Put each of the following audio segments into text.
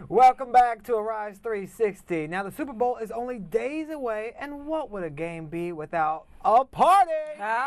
Welcome back to Arise 360. Now, the Super Bowl is only days away, and what would a game be without a party? Hi!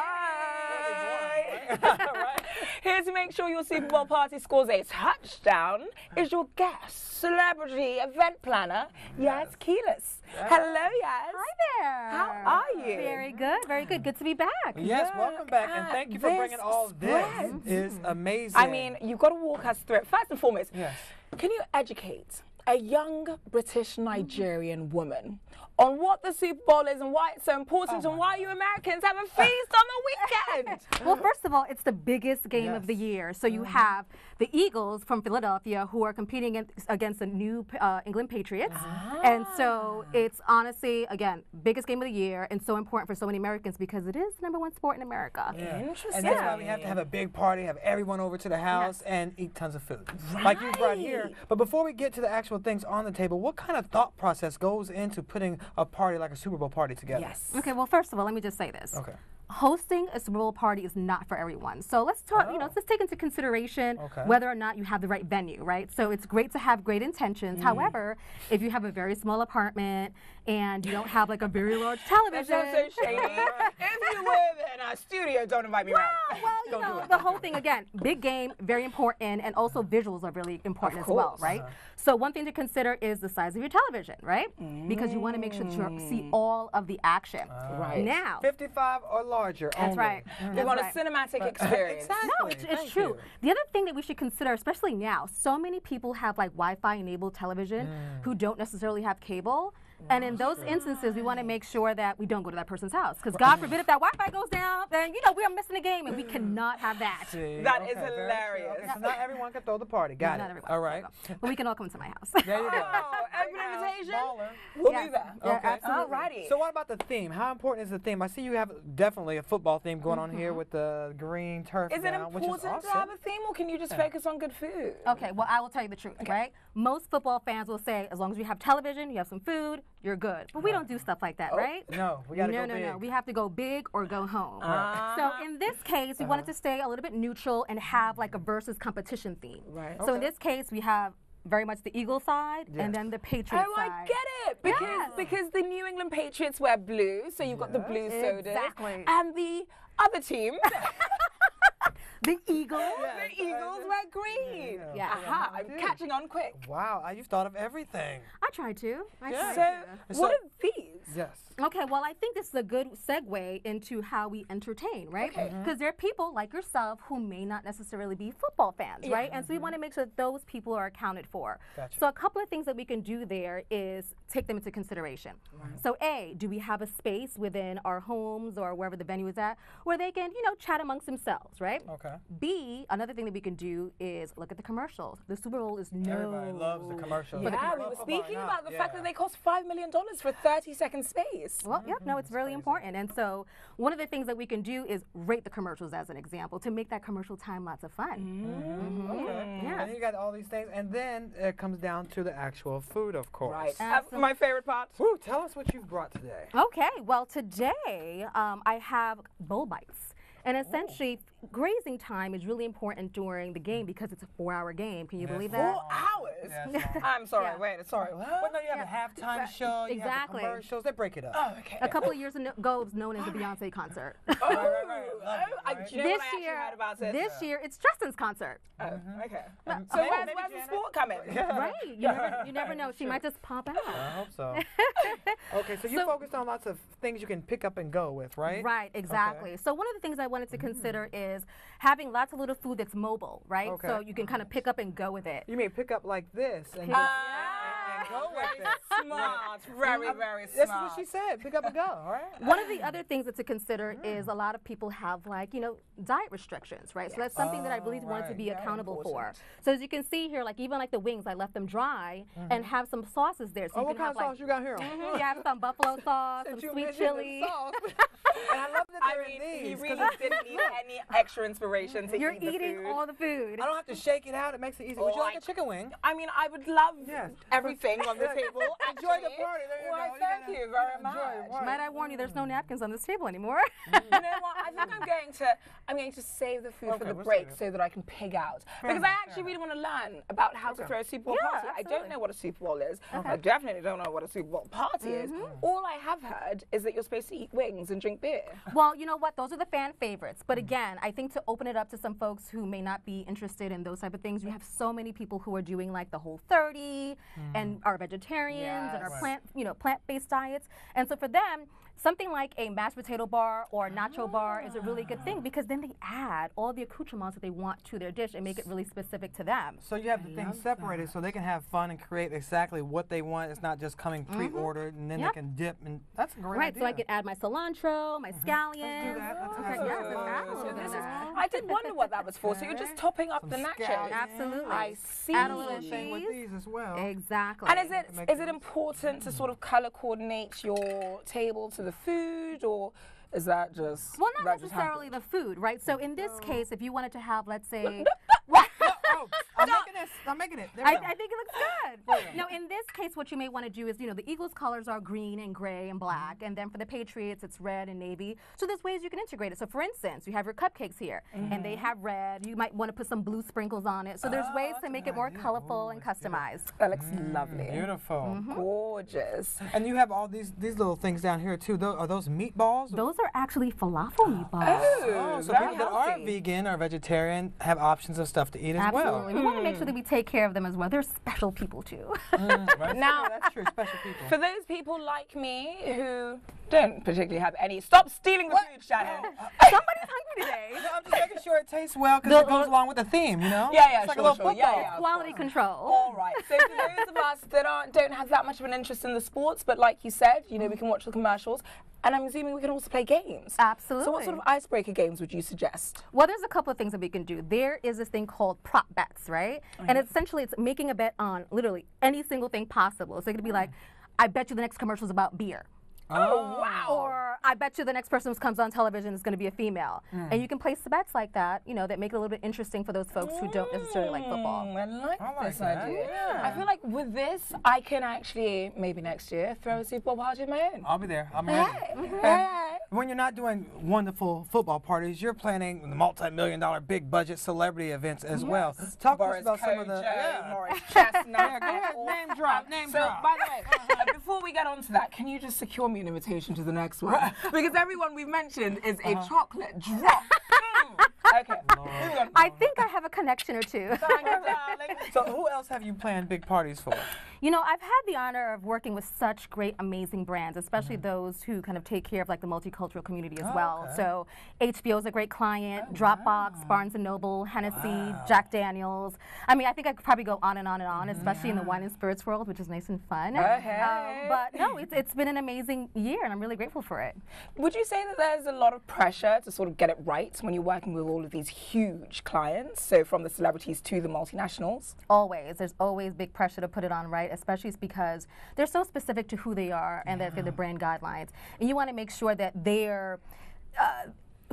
Right. Here to make sure your Super Bowl party scores a touchdown is your guest, celebrity event planner, Yaz Quiles. Hello, Yaz. Hi there. How are you? Very good, very good. Good to be back. Yes, welcome back, and thank you for bringing all this. It's amazing. I mean, you've got to walk us through it. First and foremost, yes. Can you educate a young British Nigerian woman on what the Super Bowl is and why it's so important and why you Americans have a feast on the weekend? Well, first of all, it's the biggest game of the year. So you have the Eagles from Philadelphia who are competing against the New England Patriots. And so it's honestly, again, biggest game of the year and so important for so many Americans because it is the #1 sport in America. Yeah. Interesting. And that's why we have to have a big party, have everyone over to the house, and eat tons of food. Like you brought here. But before we get to the actual things on the table, what kind of thought process goes into putting a party like a Super Bowl party together? Yes. Okay, well, first of all, let me just say this. Okay. Hosting a Super Bowl party is not for everyone. So let's talk, let's take into consideration whether or not you have the right venue, right? So it's great to have great intentions. However, if you have a very small apartment and you don't have like a very large television. That sounds so shady. If you live in a studio, don't invite me around. Well, the whole thing, again, big game, very important, and also visuals are really important as well, right? So one thing to consider is the size of your television, right? Because you want to make sure to see all of the action. Right. Now. 55 or larger. That's right. We want a cinematic experience. Exactly. No, it's true. The other thing that we should consider, especially now, so many people have like Wi-Fi enabled television who don't necessarily have cable. And in those instances, we want to make sure that we don't go to that person's house. Because God forbid if that Wi-Fi goes down, then, we are missing a game and we cannot have that. That is hilarious. Okay, so not everyone can throw the party. Got Not it. everyone. All right. But we can all come to my house. There you go. Open invitation. Baller. We'll Yes. do that. Yeah, Okay. absolutely. Alrighty. So what about the theme? How important is the theme? I see you have definitely a football theme going on here with the green turf Is it now, which is important awesome. to have a theme, or can you just focus on good food? Okay, well, I will tell you the truth, right? Most football fans will say, as long as you have television, you have some food, you're good. But we don't do stuff like that, right? No, we got to go No, big. no. We have to go big or go home. So in this case, we wanted to stay a little bit neutral and have like a versus competition theme. Right. So in this case, we have very much the Eagle side and then the Patriots Oh, side. I get it. Because the New England Patriots wear blue, so you've got the blue sodas. Exactly. And the other team, The Eagles. the Eagles wear green. Yeah. Aha, I'm catching on quick. Wow, you've thought of everything. I tried to. I tried So, to. what are these? Yes. Okay, well, I think this is a good segue into how we entertain, right? Because there are people like yourself who may not necessarily be football fans, right? And so we want to make sure that those people are accounted for. Gotcha. So a couple of things that we can do there is take them into consideration. So A, do we have a space within our homes or wherever the venue is at where they can, chat amongst themselves, right? Okay. B, another thing that we can do is look at the commercials. The Super Bowl is Everybody loves the commercials. Yeah, we were speaking about the fact that they cost $5 million for a 30-second space. Well, yep, no, it's really important. And so one of the things that we can do is rate the commercials as an example to make that commercial time lots of fun. Okay. Yeah. And then you got all these things, and then it comes down to the actual food, of course. Right. My favorite part. Woo, tell us what you've brought today. Okay, well, today I have bull bites. And essentially, grazing time is really important during the game because it's a 4-hour game. Can you believe that? 4 hours? Yes. I'm sorry, Yeah. wait, sorry. What? Well, no, you have a halftime show, you have Exactly. the commercials, they break it up. Oh, okay. A couple of years ago, it was known as the Beyonce concert. Right. Do you know This what I actually year, heard about it? this year, it's Justin's concert. Oh, okay. And So maybe where's the Janet. sport coming? Right? You never know. She might just pop out. I hope so. Okay, so you focused on lots of things you can pick up and go with, right? Right, exactly. So one of the things I wanted to consider is having lots of little food that's mobile, right? Okay. So you can kind of pick up and go with it. You mean pick up like this and, and go with it. smart. Very, very smart. That's what she said. Pick up and go, all right? One of the other things that to consider is a lot of people have like, diet restrictions, right? So that's something that I really wanted to be accountable for. So as you can see here, like even like the wings, I left them dry and have some sauces there. So you What can have kind of sauce you got here? you have some buffalo sauce, some sweet chili. And I love that they're in He these. really didn't need any extra inspiration to You're eat the eating food. all the food. I don't have to shake it out. It makes it easy. Would you like a chicken wing? I mean, I would love Yes. everything on the table. Enjoy the actually. party. There you Why, go. thank you very enjoy the much. party. Might I warn you, there's no napkins on this table anymore. You know what? I think I'm going to save the food for the we'll break save it. so that I can pig out. Because I actually really want to learn about how to throw a Super Bowl Yeah, party. I absolutely. don't know what a Super Bowl is. I definitely don't know what a Super Bowl party is. All I have heard is that you're supposed to eat wings and drink beer. Well, you know what? Those are the fan favorites. But again, I think to open it up to some folks who may not be interested in those type of things, you have so many people who are doing like the Whole30 and are vegetarians and are plant-based diets. And so for them, something like a mashed potato bar or a nacho bar is a really good thing because then they add all the accoutrements that they want to their dish and make it really specific to them. So you have the things separated so they can have fun and create exactly what they want. It's not just coming pre-ordered and then they can dip. And that's a great Right, idea. so I could add my cilantro, my scallions. that. Let's Okay, have yes, some. let's add a So little bit this of is, that. I did wonder what that was for. So you're just topping up the nachos. scallions. Absolutely. I see. Add a little Same with cheese. these as well. Exactly. And is it important to sort of color coordinate your table to the food, or is that just Well, not that just necessarily the food, right? So in this case, if you wanted to have, let's say, Oh, I'm making this. I'm making it. There we go. I think it looks good. No, in this case, what you may want to do is, the Eagles' colors are green and gray and black, and then for the Patriots, it's red and navy. So there's ways you can integrate it. So for instance, you have your cupcakes here, and they have red. You might want to put some blue sprinkles on it. So there's ways to make it more colorful and customized. That looks lovely. Beautiful. Gorgeous. And you have all these little things down here too. Are those meatballs? Those are actually falafel meatballs. Oh, so very people that are healthy. vegan or vegetarian have options of stuff to eat as well. Absolutely. We want to make sure that we take care of them as well. They're special people too. Right? Now- that's true. Special people. For those people like me who don't particularly have any, stop stealing the food, Shannon. Somebody's hungry today. No, I'm just making sure it tastes well because it goes along with the theme, Yeah, It's like sure, a little sure. football. Yeah. Quality control. All right. So for those of us that don't have that much of an interest in the sports, but like you said, we can watch the commercials, and I'm assuming we can also play games. Absolutely. So what sort of icebreaker games would you suggest? Well, there's a couple of things that we can do. There is this thing called prop bets, right? And essentially it's making a bet on literally any single thing possible. So it could be like, I bet you the next commercial is about beer. Oh, wow. Or I bet you the next person who comes on television is going to be a female. And you can place the bets like that, that make it a little bit interesting for those folks who don't necessarily like football. I like this that. idea. Yeah. I feel like with this, I can actually, maybe next year, throw a Super Bowl party of my own. I'll be there. I'm ready. Hey. When you're not doing wonderful football parties, you're planning the multi-million-dollar big budget celebrity events as well. Talk to us Boris about some of the. Kojo, Morris Chestnut. Yeah, go ahead. Name drop. Name So, drop. by the way, before we get on to that, can you just secure me an invitation to the next one? Because everyone we've mentioned is a chocolate drop. Okay, moving on. I think I have a connection or two. Thank you, darling. So who else have you planned big parties for? I've had the honor of working with such great, amazing brands, especially those who kind of take care of like the multicultural community as well. okay. So HBO is a great client, Dropbox, Barnes & Noble, Hennessy, Jack Daniels. I mean, I think I could probably go on and on and on, especially in the wine and spirits world, which is nice and fun. Okay. But no, it's been an amazing year, and I'm really grateful for it. Would you say that there's a lot of pressure to sort of get it right when you're working with all of these huge clients, so from the celebrities to the multinationals? Always. There's always big pressure to put it on right, especially because they're so specific to who they are and that they're the brand guidelines. And you want to make sure that they're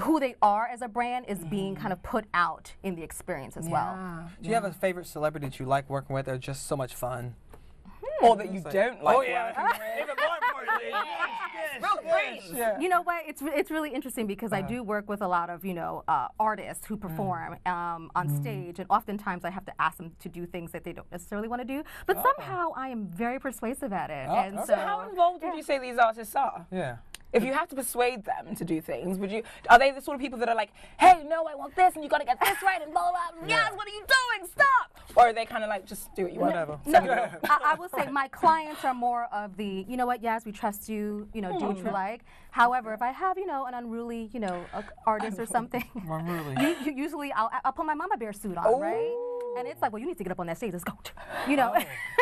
who they are as a brand is being kind of put out in the experience as well. Do you have a favorite celebrity that you like working with? They're just so much fun. Or that you don't like working Even more importantly. Real brains. You know what? It's really interesting because I do work with a lot of artists who perform on stage, and oftentimes I have to ask them to do things that they don't necessarily want to do. But somehow I am very persuasive at it, and So how involved would you say these artists are? Yeah. If you have to persuade them to do things, are they the sort of people that are like, hey, no, I want this, and you got to get this right, and blah, blah, blah, yes, what are you doing? Stop! Or are they kind of like, just do what you want? Whatever. No, I will say my clients are more of the, you know what, Yaz, we trust you, do what you like. However, if I have, an unruly, artist or something, Unruly. usually I'll put my mama bear suit on, right? And it's like, well, you need to get up on that stage. Let's go. You know.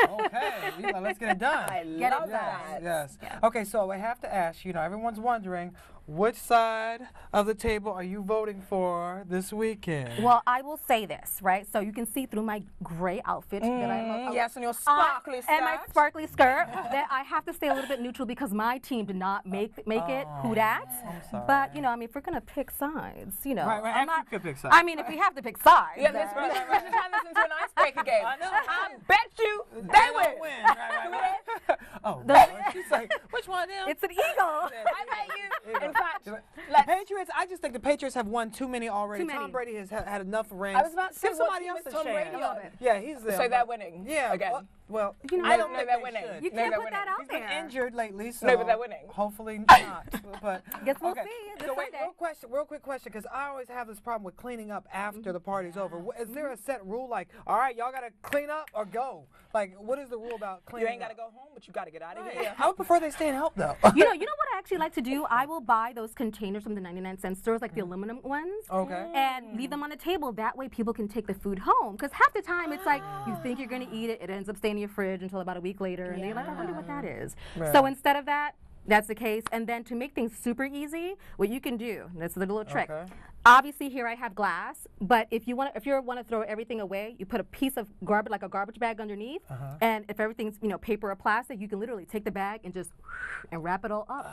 Oh, okay. Let's get it done. I Get love it that. Yes. Yeah. Okay, so I have to ask, everyone's wondering, which side of the table are you voting for this weekend? Well, I will say this, right? So you can see through my gray outfit that I'm Yes, and your sparkly skirt. and my sparkly skirt that I have to stay a little bit neutral because my team did not make it who dat. I'm sorry. But I mean, if we're gonna pick sides, Right, I'm after not. you could pick sides. I mean, if we have to pick sides, Yeah, then- this we should turn this into an icebreaker game. I know. I bet you they They win. Right. Oh, The- Lord. She's like, which one of them? it's an eagle. I bet you. In fact, The let's. Patriots, I just think the Patriots have won too many already. Too many. Tom Brady has had enough rings. I was about to say, Give what somebody team else is a Tom chance. Brady on? Yeah, he's there. So they're winning. Yeah. again. Well, You know, I I don't know think they're they winning. should. You No, can't they're put that winning. out He's been there. injured lately, so No, but they're winning. hopefully not. But Guess we'll okay. see this So wait, Sunday. real quick question, because I always have this problem with cleaning up after the party's over. Is there a set rule like, all right, y'all gotta clean up or go? Like, what is the rule about You cleaning? ain't got to go home, but you got to get out of here. I would prefer they stay and help though. You know what I actually like to do? I will buy those containers from the 99-cent stores, like the aluminum ones. Okay. And leave them on the table. That way people can take the food home. Because half the time it's like you think you're going to eat it, it ends up staying in your fridge until about a week later. And you're like, I wonder what that is. Right. So instead of that, that's the case. And then to make things super easy, what you can do, that's a little trick. Okay. Obviously here I have glass, but if you want to throw everything away, you put a piece of garbage, like a garbage bag underneath. And if everything's paper or plastic, you can literally take the bag and just and wrap it all up.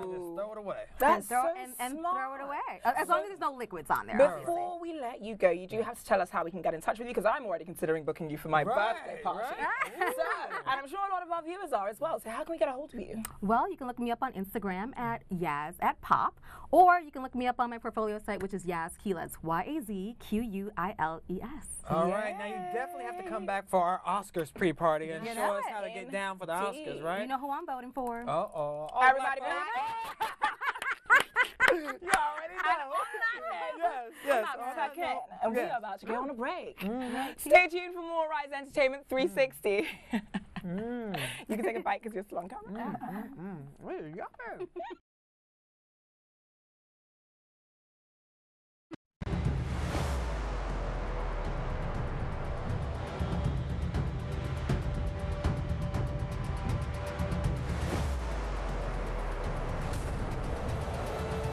Just throw it away. That's throw, so and smart. throw it away. As long as there's no liquids on there. Before we let you go, you do have to tell us how we can get in touch with you because I'm already considering booking you for my birthday party. right. So, and I'm sure a lot of our viewers are as well. So how can we get a hold of you? Well, you can look me up on Instagram at Yaz@pop, or you can look me up on my portfolio site, which is Yaz Quiles, YazQuiles. All right, now you definitely have to come back for our Oscars pre-party and You show know us it. how to get down for the Oscars, right? You know who I'm voting for. Uh-oh. Everybody, Black black. you already know. Yes. And we are about to go on a break. Stay tuned for more Rise Entertainment 360. You can take a bite because you're still on camera. There you go.